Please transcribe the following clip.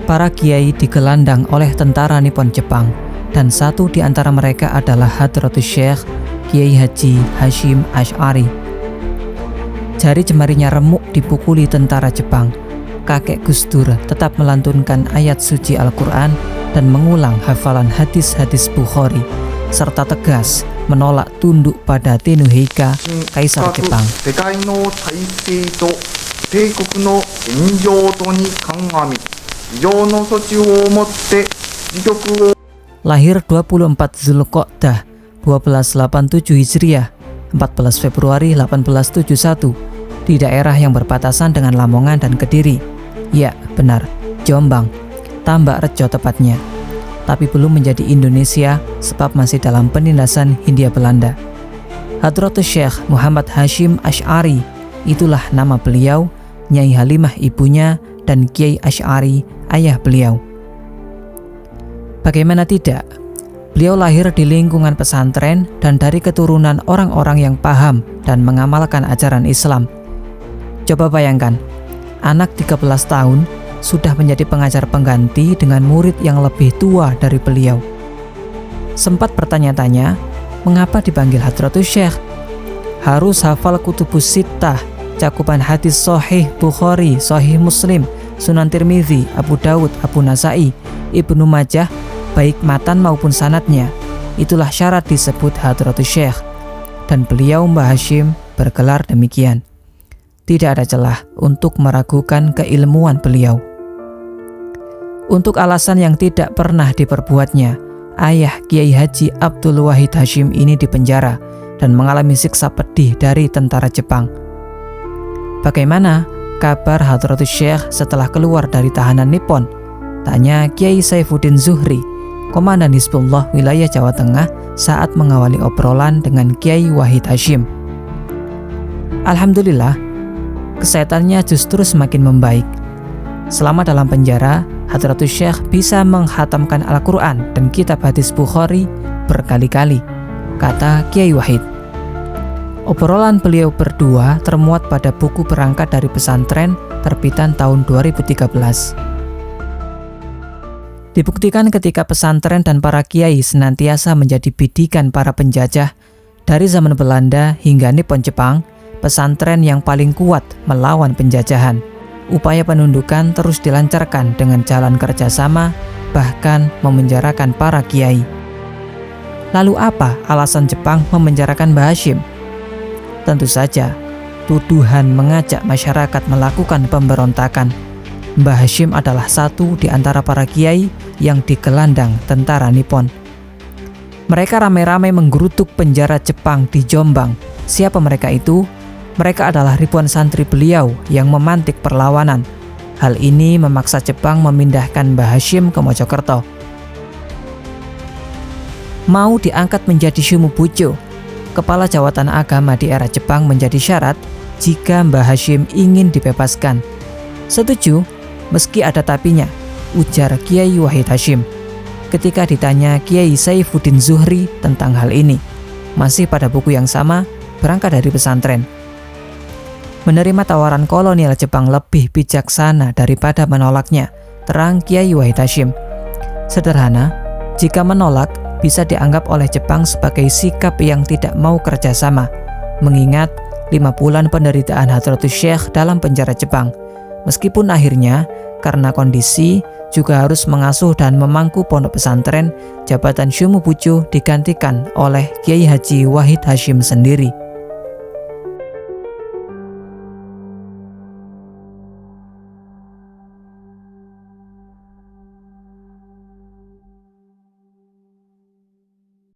Para kiai digelandang oleh tentara Nippon Jepang, dan satu di antara mereka adalah Hadratus Syekh Kiai Haji Hashim Asy'ari. Jari jemarinya remuk dipukuli tentara Jepang. Kakek Gus Dur tetap melantunkan ayat suci Al-Quran dan mengulang hafalan hadis-hadis Bukhari, serta tegas menolak tunduk pada Tenuheika, Kaisar Jepang. Lahir 24 Zulqa'dah 1287 Hijriah, 14 Februari 1871, di daerah yang berbatasan dengan Lamongan dan Kediri. Ya, benar, Jombang, Tambak Rejo tepatnya. Tapi belum menjadi Indonesia sebab masih dalam penindasan Hindia Belanda. Hadratus Syekh Muhammad Hashim Asy'ari, itulah nama beliau, Nyai Halimah ibunya, dan Kiai Asy'ari ayah beliau. Bagaimana tidak? Beliau lahir di lingkungan pesantren dan dari keturunan orang-orang yang paham dan mengamalkan ajaran Islam. Coba bayangkan, anak 13 tahun sudah menjadi pengajar pengganti dengan murid yang lebih tua dari beliau. Sempat bertanya-tanya, mengapa dipanggil Hadratus Syekh? Harus hafal Kutubus Sittah, cakupan hadis Sahih Bukhari, Sahih Muslim, Sunan Tirmidzi, Abu Dawud, Abu Nasai, Ibnu Majah, baik matan maupun sanadnya. Itulah syarat disebut Hadratus Syekh. Dan beliau Mbah Hashim bergelar demikian. Tidak ada celah untuk meragukan keilmuan beliau. Untuk alasan yang tidak pernah diperbuatnya, ayah Kiai Haji Abdul Wahid Hashim ini dipenjara dan mengalami siksa pedih dari tentara Jepang. Bagaimana kabar Hadratus Syekh setelah keluar dari tahanan Nippon? Tanya Kiai Saifuddin Zuhri, Komandan Hizbullah wilayah Jawa Tengah, saat mengawali obrolan dengan Kiai Wahid Hashim. Alhamdulillah, kesehatannya justru semakin membaik. Selama dalam penjara, Hadratus Syekh bisa menghatamkan Al-Quran dan kitab hadis Bukhari berkali-kali, kata Kiai Wahid. Obrolan beliau berdua termuat pada buku berangkat dari pesantren terbitan tahun 2013. Dibuktikan ketika pesantren dan para kiai senantiasa menjadi bidikan para penjajah dari zaman Belanda hingga Nippon Jepang, pesantren yang paling kuat melawan penjajahan. Upaya penundukan terus dilancarkan dengan jalan kerjasama, bahkan memenjarakan para kiai. Lalu apa alasan Jepang memenjarakan Mbah Hashim? Tentu saja, tuduhan mengajak masyarakat melakukan pemberontakan. Mbah Hashim adalah satu di antara para kiai yang digelandang tentara Nippon. Mereka ramai-ramai menggerutuk penjara Jepang di Jombang. Siapa mereka itu? Mereka adalah ribuan santri beliau yang memantik perlawanan. Hal ini memaksa Jepang memindahkan Mbah Hashim ke Mojokerto. Mau diangkat menjadi Shumubujo, kepala jawatan agama di era Jepang, menjadi syarat jika Mbah Hashim ingin dibebaskan. Setuju, meski ada tapinya, ujar Kiai Wahid Hashim. Ketika ditanya Kiai Saifuddin Zuhri tentang hal ini, masih pada buku yang sama, berangkat dari pesantren. Menerima tawaran kolonial Jepang lebih bijaksana daripada menolaknya, terang Kiai Wahid Hashim. Sederhana, jika menolak bisa dianggap oleh Jepang sebagai sikap yang tidak mau kerjasama, mengingat 5 bulan penderitaan Hadratus Syekh dalam penjara Jepang. Meskipun akhirnya karena kondisi juga harus mengasuh dan memangku pondok pesantren, jabatan Shumubujo digantikan oleh Kiai Haji Wahid Hashim sendiri.